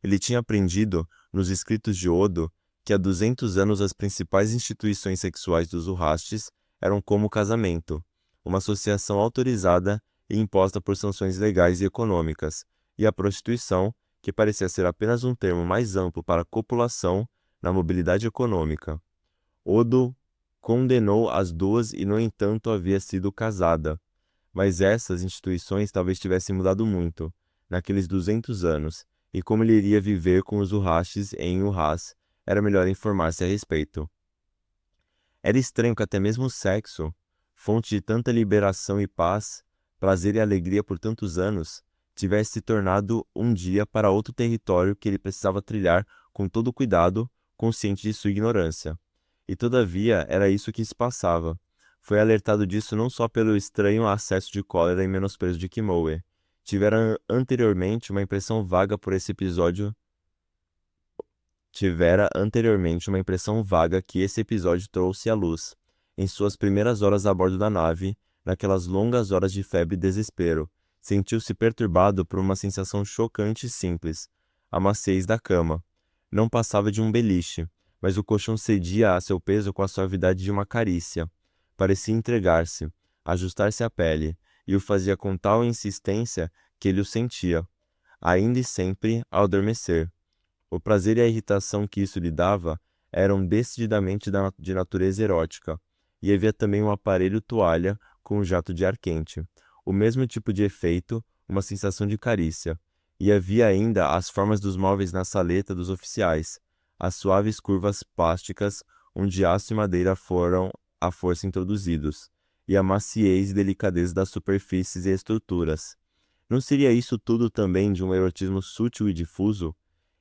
Speaker 1: Ele tinha aprendido, nos escritos de Odo, que há 200 anos as principais instituições sexuais dos Urrastes eram como o casamento, uma associação autorizada e imposta por sanções legais e econômicas, e a prostituição, que parecia ser apenas um termo mais amplo para a copulação na mobilidade econômica. Odo condenou as duas e, no entanto, havia sido casada. Mas essas instituições talvez tivessem mudado muito, naqueles 200 anos, e como ele iria viver com os Urrastes em Urraz, era melhor informar-se a respeito. Era estranho que até mesmo o sexo, fonte de tanta liberação e paz, prazer e alegria por tantos anos, tivesse se tornado um dia para outro território que ele precisava trilhar com todo cuidado, consciente de sua ignorância. E todavia era isso que se passava. Foi alertado disso não só pelo estranho acesso de cólera e menosprezo de Kimoe. Anteriormente uma impressão vaga que esse episódio trouxe à luz, em suas primeiras horas a bordo da nave, naquelas longas horas de febre e desespero. Sentiu-se perturbado por uma sensação chocante e simples, a maciez da cama. Não passava de um beliche, mas o colchão cedia a seu peso com a suavidade de uma carícia. Parecia entregar-se, ajustar-se à pele, e o fazia com tal insistência que ele o sentia, ainda e sempre, ao adormecer. O prazer e a irritação que isso lhe dava eram decididamente de natureza erótica, e havia também um aparelho toalha com um jato de ar quente. O mesmo tipo de efeito, uma sensação de carícia. E havia ainda as formas dos móveis na saleta dos oficiais, as suaves curvas plásticas onde aço e madeira foram à força introduzidos, e a maciez e delicadeza das superfícies e estruturas. Não seria isso tudo também de um erotismo sutil e difuso?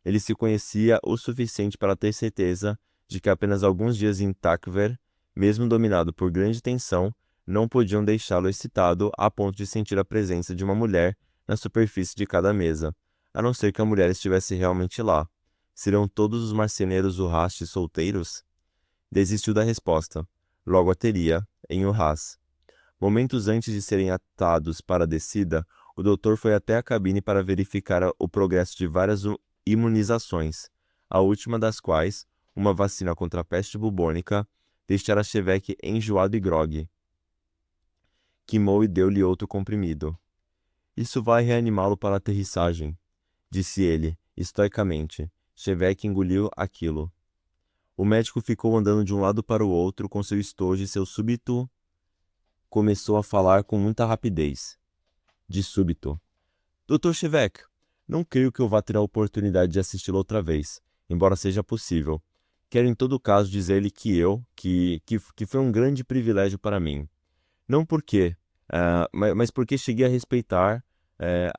Speaker 1: Ele se conhecia o suficiente para ter certeza de que apenas alguns dias em Takver, mesmo dominado por grande tensão, não podiam deixá-lo excitado a ponto de sentir a presença de uma mulher na superfície de cada mesa, a não ser que a mulher estivesse realmente lá. Serão todos os marceneiros Urrastes solteiros? Desistiu da resposta. Logo a teria, em Urraz. Momentos antes de serem atados para a descida, o doutor foi até a cabine para verificar o progresso de várias imunizações, a última das quais, uma vacina contra a peste bubônica, deixara Chevette enjoado e grogue. Kimoe deu-lhe outro comprimido. Isso vai reanimá-lo para a aterrissagem, disse ele, estoicamente. Chevette engoliu aquilo. O médico ficou andando de um lado para o outro com seu estojo e seu súbito começou a falar com muita rapidez. De súbito. Dr. Chevette, não creio que eu vá ter a oportunidade de assisti-lo outra vez, embora seja possível. Quero em todo caso dizer-lhe que foi um grande privilégio para mim. Não porque, mas porque cheguei a respeitar,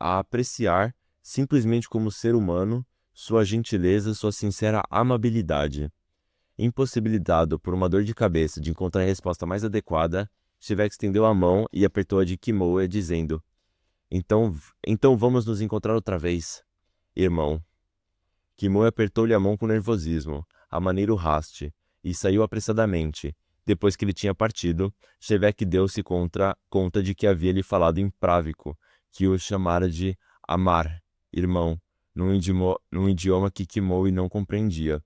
Speaker 1: a apreciar, simplesmente como ser humano, sua gentileza, sua sincera amabilidade. Impossibilitado por uma dor de cabeça de encontrar a resposta mais adequada, Shevek estendeu a mão e apertou a de Kimoe, dizendo: então vamos nos encontrar outra vez, irmão. Kimoe apertou-lhe a mão com nervosismo, a maneira raste, e saiu apressadamente. Depois que ele tinha partido, Shevek deu-se conta de que havia lhe falado em právico, que o chamara de Amar, irmão, num idioma que Kimoe não compreendia.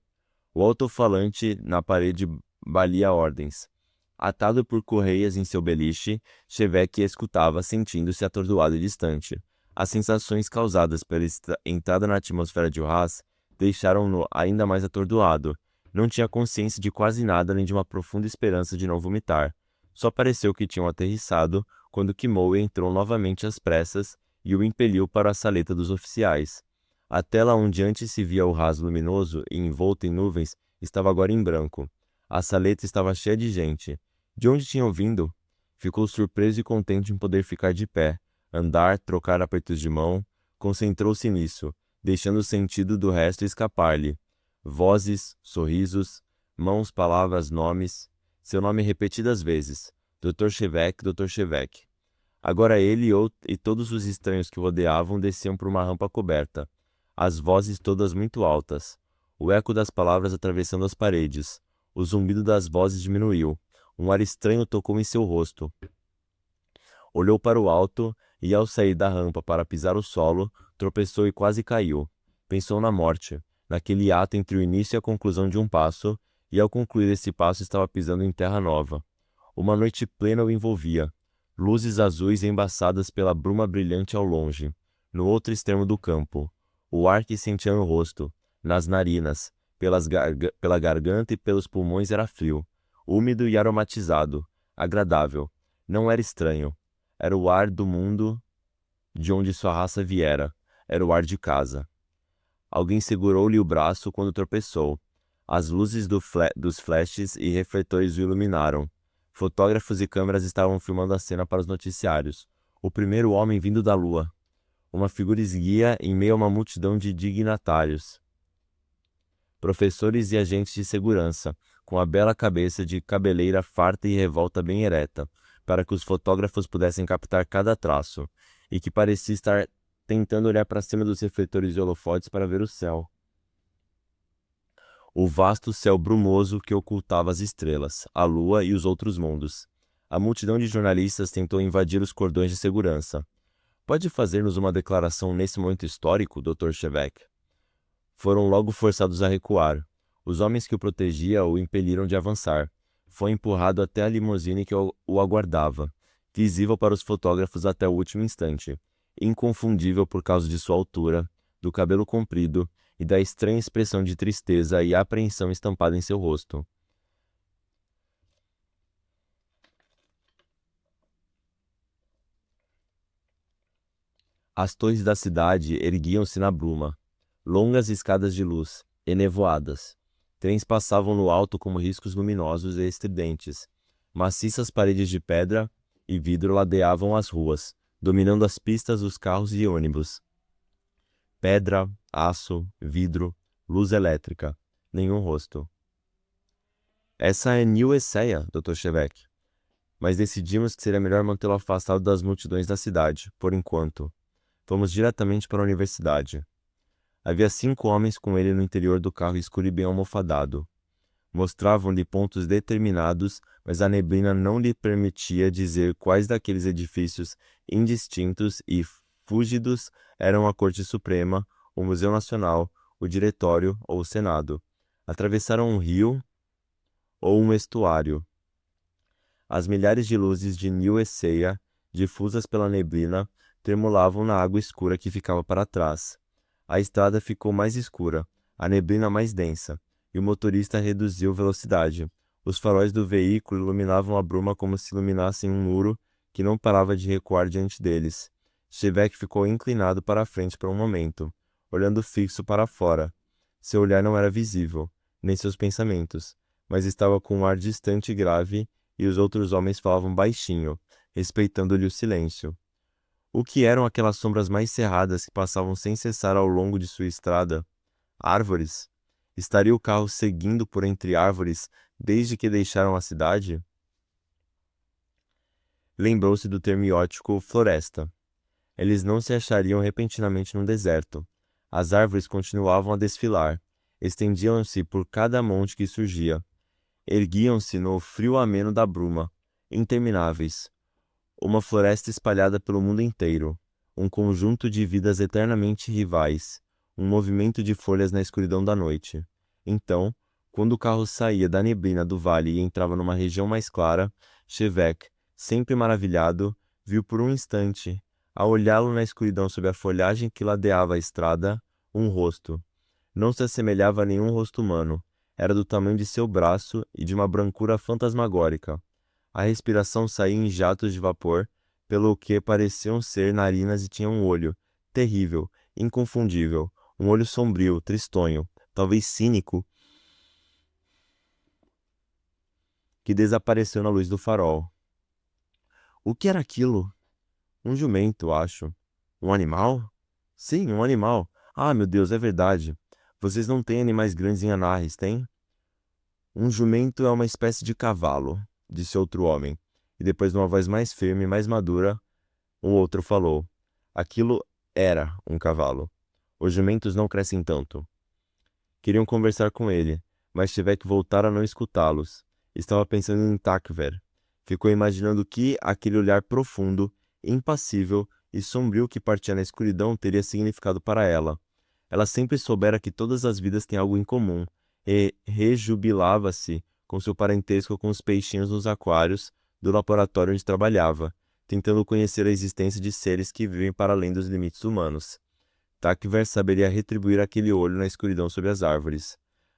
Speaker 1: O alto-falante na parede balia ordens. Atado por correias em seu beliche, Shevek escutava, sentindo-se atordoado e distante. As sensações causadas pela entrada na atmosfera de Urraz deixaram-no ainda mais atordoado. Não tinha consciência de quase nada além de uma profunda esperança de não vomitar. Só pareceu que tinham aterrissado quando Kimoe entrou novamente às pressas e o impeliu para a saleta dos oficiais. A tela onde antes se via Urraz luminoso e envolto em nuvens estava agora em branco. A saleta estava cheia de gente. De onde tinham vindo? Ficou surpreso e contente em poder ficar de pé, andar, trocar apertos de mão. Concentrou-se nisso, deixando o sentido do resto escapar-lhe. Vozes, sorrisos, mãos, palavras, nomes. Seu nome repetidas vezes. Dr. Shevek, Dr. Shevek. Agora ele e todos os estranhos que o rodeavam desciam por uma rampa coberta. As vozes todas muito altas. O eco das palavras atravessando as paredes. O zumbido das vozes diminuiu. Um ar estranho tocou em seu rosto. Olhou para o alto e, ao sair da rampa para pisar o solo, tropeçou e quase caiu. Pensou na morte, naquele ato entre o início e a conclusão de um passo, e ao concluir esse passo estava pisando em terra nova. Uma noite plena o envolvia. Luzes azuis embaçadas pela bruma brilhante ao longe, no outro extremo do campo. O ar que sentia no rosto, nas narinas, pela garganta e pelos pulmões era frio, úmido e aromatizado, agradável. Não era estranho. Era o ar do mundo de onde sua raça viera. Era o ar de casa. Alguém segurou-lhe o braço quando tropeçou. As luzes dos flashes e refletores o iluminaram. Fotógrafos e câmeras estavam filmando a cena para os noticiários. O primeiro homem vindo da lua. Uma figura esguia em meio a uma multidão de dignatários. Professores e agentes de segurança, com a bela cabeça de cabeleira farta e revolta bem ereta, para que os fotógrafos pudessem captar cada traço, e que parecia estar tentando olhar para cima dos refletores de holofotes para ver o céu. O vasto céu brumoso que ocultava as estrelas, a lua e os outros mundos. A multidão de jornalistas tentou invadir os cordões de segurança. Pode fazer-nos uma declaração nesse momento histórico, Dr. Shevek? Foram logo forçados a recuar. Os homens que o protegiam o impeliram de avançar. Foi empurrado até a limusine que o aguardava, visível para os fotógrafos até o último instante, inconfundível por causa de sua altura, do cabelo comprido e da estranha expressão de tristeza e apreensão estampada em seu rosto. As torres da cidade erguiam-se na bruma, longas escadas de luz, enevoadas. Trens passavam no alto como riscos luminosos e estridentes. Maciças paredes de pedra e vidro ladeavam as ruas, dominando as pistas dos carros e ônibus. Pedra, aço, vidro, luz elétrica, nenhum rosto. Essa é New Esseia, Dr. Shevek. Mas decidimos que seria melhor mantê-lo afastado das multidões da cidade, por enquanto. Fomos diretamente para a universidade. Havia 5 homens com ele no interior do carro escuro e bem almofadado. Mostravam-lhe pontos determinados, mas a neblina não lhe permitia dizer quais daqueles edifícios indistintos e fúlgidos eram a Corte Suprema, o Museu Nacional, o Diretório ou o Senado. Atravessaram um rio ou um estuário. As milhares de luzes de New Esseia, difusas pela neblina, tremulavam na água escura que ficava para trás. A estrada ficou mais escura, a neblina mais densa, e o motorista reduziu velocidade. Os faróis do veículo iluminavam a bruma como se iluminassem um muro que não parava de recuar diante deles. Shevek ficou inclinado para a frente por um momento, olhando fixo para fora. Seu olhar não era visível, nem seus pensamentos, mas estava com um ar distante e grave, e os outros homens falavam baixinho, respeitando-lhe o silêncio. O que eram aquelas sombras mais cerradas que passavam sem cessar ao longo de sua estrada? Árvores? Estaria o carro seguindo por entre árvores desde que deixaram a cidade? Lembrou-se do termiótico floresta. Eles não se achariam repentinamente num deserto. As árvores continuavam a desfilar. Estendiam-se por cada monte que surgia. Erguiam-se no frio ameno da bruma, intermináveis. Uma floresta espalhada pelo mundo inteiro. Um conjunto de vidas eternamente rivais. Um movimento de folhas na escuridão da noite. Então, quando o carro saía da neblina do vale e entrava numa região mais clara, Chevek, sempre maravilhado, viu por um instante, a olhá-lo na escuridão sob a folhagem que ladeava a estrada, um rosto. Não se assemelhava a nenhum rosto humano. Era do tamanho de seu braço e de uma brancura fantasmagórica. A respiração saía em jatos de vapor, pelo que pareciam ser narinas e tinha um olho, terrível, inconfundível, um olho sombrio, tristonho, talvez cínico, que desapareceu na luz do farol. O que era aquilo? Um jumento, acho. Um animal? Sim, um animal. Ah, meu Deus, é verdade. Vocês não têm animais grandes em Anarres, têm? Um jumento é uma espécie de cavalo, disse outro homem. E depois, numa voz mais firme e mais madura, um outro falou. Aquilo era um cavalo. Os jumentos não crescem tanto. Queriam conversar com ele, mas tiver que voltar a não escutá-los. Estava pensando em Takver. Ficou imaginando que aquele olhar profundo, impassível e sombrio que partia na escuridão teria significado para ela. Ela sempre soubera que todas as vidas têm algo em comum, e rejubilava-se com seu parentesco com os peixinhos nos aquários do laboratório onde trabalhava, tentando conhecer a existência de seres que vivem para além dos limites humanos. Takver saberia retribuir aquele olho na escuridão sob as árvores.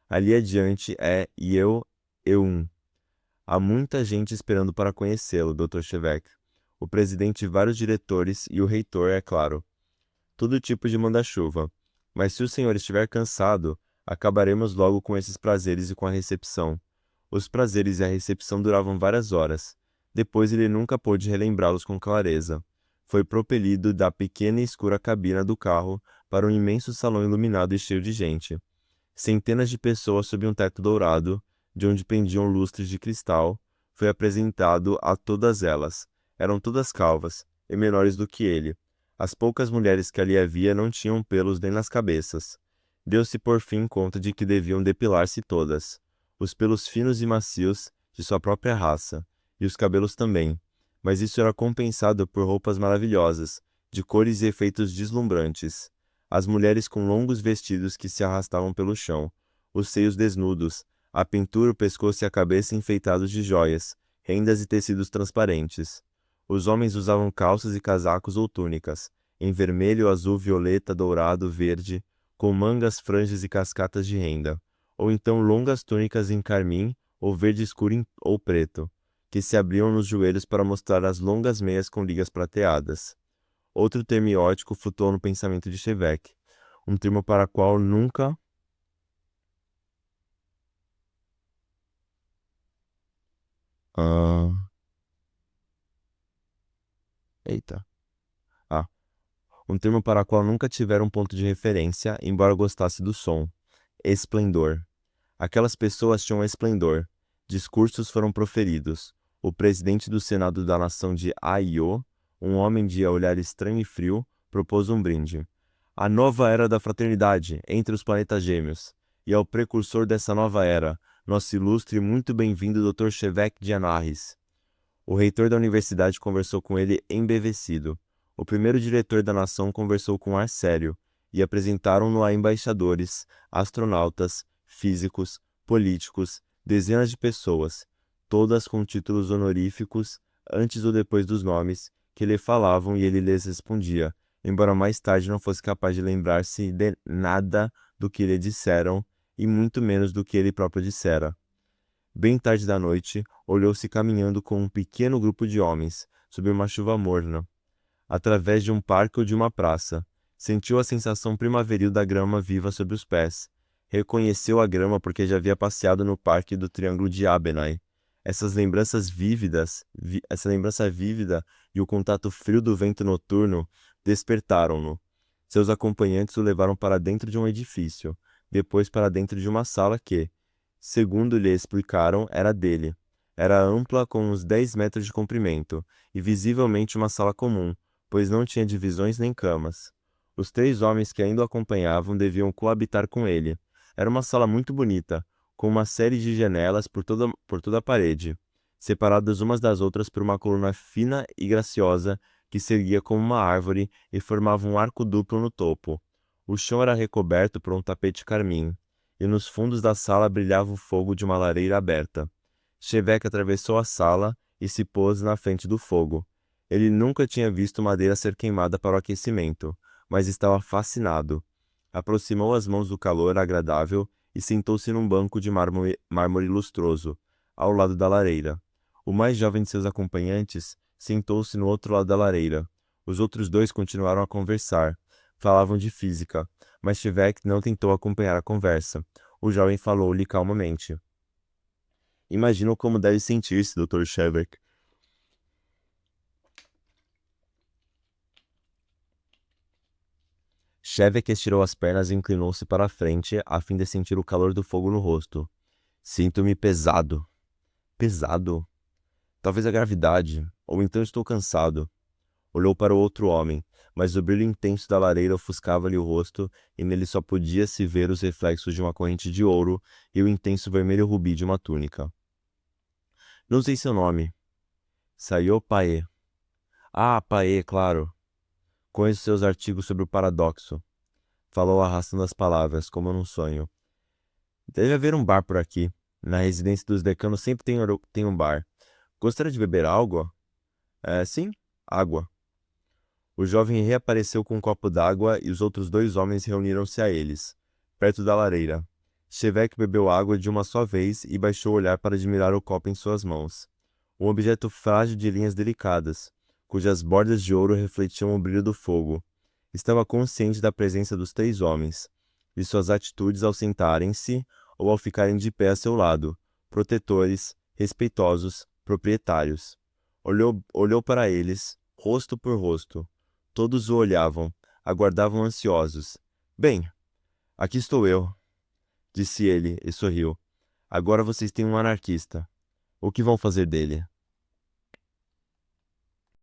Speaker 1: Ali adiante é Eun. Há muita gente esperando para conhecê-lo, Dr. Chevek. O presidente e vários diretores e o reitor, é claro. Todo tipo de manda-chuva. Mas se o senhor estiver cansado, acabaremos logo com esses prazeres e com a recepção. Os prazeres e a recepção duravam várias horas. Depois ele nunca pôde relembrá-los com clareza. Foi propelido da pequena e escura cabina do carro para um imenso salão iluminado e cheio de gente. Centenas de pessoas sob um teto dourado, de onde pendiam lustres de cristal, foi apresentado a todas elas. Eram todas calvas, e menores do que ele. As poucas mulheres que ali havia não tinham pelos nem nas cabeças. Deu-se por fim conta de que deviam depilar-se todas. Os pelos finos e macios, de sua própria raça, e os cabelos também. Mas isso era compensado por roupas maravilhosas, de cores e efeitos deslumbrantes. As mulheres com longos vestidos que se arrastavam pelo chão, os seios desnudos, a pintura, o pescoço e a cabeça enfeitados de joias, rendas e tecidos transparentes. Os homens usavam calças e casacos ou túnicas, em vermelho, azul, violeta, dourado, verde, com mangas, franjas e cascatas de renda, ou então longas túnicas em carmim ou verde escuro ou preto, que se abriam nos joelhos para mostrar as longas meias com ligas prateadas. Outro termiótico flutuou no pensamento de Chevek, um termo para o qual nunca... Ah, eita. Ah, um termo para o qual nunca tivera um ponto de referência, embora gostasse do som. Esplendor. Aquelas pessoas tinham esplendor. Discursos foram proferidos. O presidente do Senado da nação de Aiô, um homem de olhar estranho e frio, propôs um brinde. A nova era da fraternidade entre os planetas gêmeos. E ao precursor dessa nova era, nosso ilustre e muito bem-vindo Dr. Chevek de Anarres. O reitor da universidade conversou com ele embevecido. O primeiro diretor da nação conversou com ar sério, e apresentaram-no a embaixadores, astronautas, físicos, políticos, dezenas de pessoas, todas com títulos honoríficos, antes ou depois dos nomes, que lhe falavam e ele lhes respondia, embora mais tarde não fosse capaz de lembrar-se de nada do que lhe disseram, e muito menos do que ele próprio dissera. Bem tarde da noite, olhou-se caminhando com um pequeno grupo de homens, sob uma chuva morna, através de um parque ou de uma praça. Sentiu a sensação primaveril da grama viva sob os pés. Reconheceu a grama porque já havia passeado no parque do Triângulo de Abenai. Essa lembrança vívida e o contato frio do vento noturno despertaram-no. Seus acompanhantes o levaram para dentro de um edifício. depois para dentro de uma sala que, segundo lhe explicaram, era dele. Era ampla, com uns 10 metros de comprimento, e visivelmente uma sala comum, pois não tinha divisões nem camas. Os 3 homens que ainda o acompanhavam deviam coabitar com ele. Era uma sala muito bonita, com uma série de janelas por toda a parede, separadas umas das outras por uma coluna fina e graciosa que se erguia como uma árvore e formava um arco duplo no topo. O chão era recoberto por um tapete carmim, e nos fundos da sala brilhava o fogo de uma lareira aberta. Cheveque atravessou a sala e se pôs na frente do fogo. Ele nunca tinha visto madeira ser queimada para o aquecimento, mas estava fascinado. Aproximou as mãos do calor agradável e sentou-se num banco de mármore lustroso, ao lado da lareira. O mais jovem de seus acompanhantes sentou-se no outro lado da lareira. Os outros 2 continuaram a conversar. Falavam de física, mas Cheveque não tentou acompanhar a conversa. O jovem falou-lhe calmamente. Imagino como deve sentir-se, Dr. Cheveque. Cheveque estirou as pernas e inclinou-se para a frente, a fim de sentir o calor do fogo no rosto. Sinto-me pesado. Pesado? Talvez a gravidade, ou então estou cansado. Olhou para o outro homem, mas o brilho intenso da lareira ofuscava-lhe o rosto e nele só podia-se ver os reflexos de uma corrente de ouro e o intenso vermelho rubi de uma túnica. Não sei seu nome. Sayo Pae. Ah, Pae, claro. Conheço seus artigos sobre o paradoxo. Falou arrastando as palavras, como num sonho. Deve haver um bar por aqui. Na residência dos decanos sempre tem um bar. Gostaria de beber algo? Sim, água. O jovem reapareceu com um copo d'água e os outros 2 homens reuniram-se a eles, perto da lareira. Cheveque bebeu água de uma só vez e baixou o olhar para admirar o copo em suas mãos. Um objeto frágil de linhas delicadas, cujas bordas de ouro refletiam o brilho do fogo. Estava consciente da presença dos 3 homens, de suas atitudes ao sentarem-se ou ao ficarem de pé a seu lado, protetores, respeitosos, proprietários. Olhou para eles, rosto por rosto. Todos o olhavam, aguardavam ansiosos. Bem, aqui estou eu, disse ele e sorriu. Agora vocês têm um anarquista. O que vão fazer dele?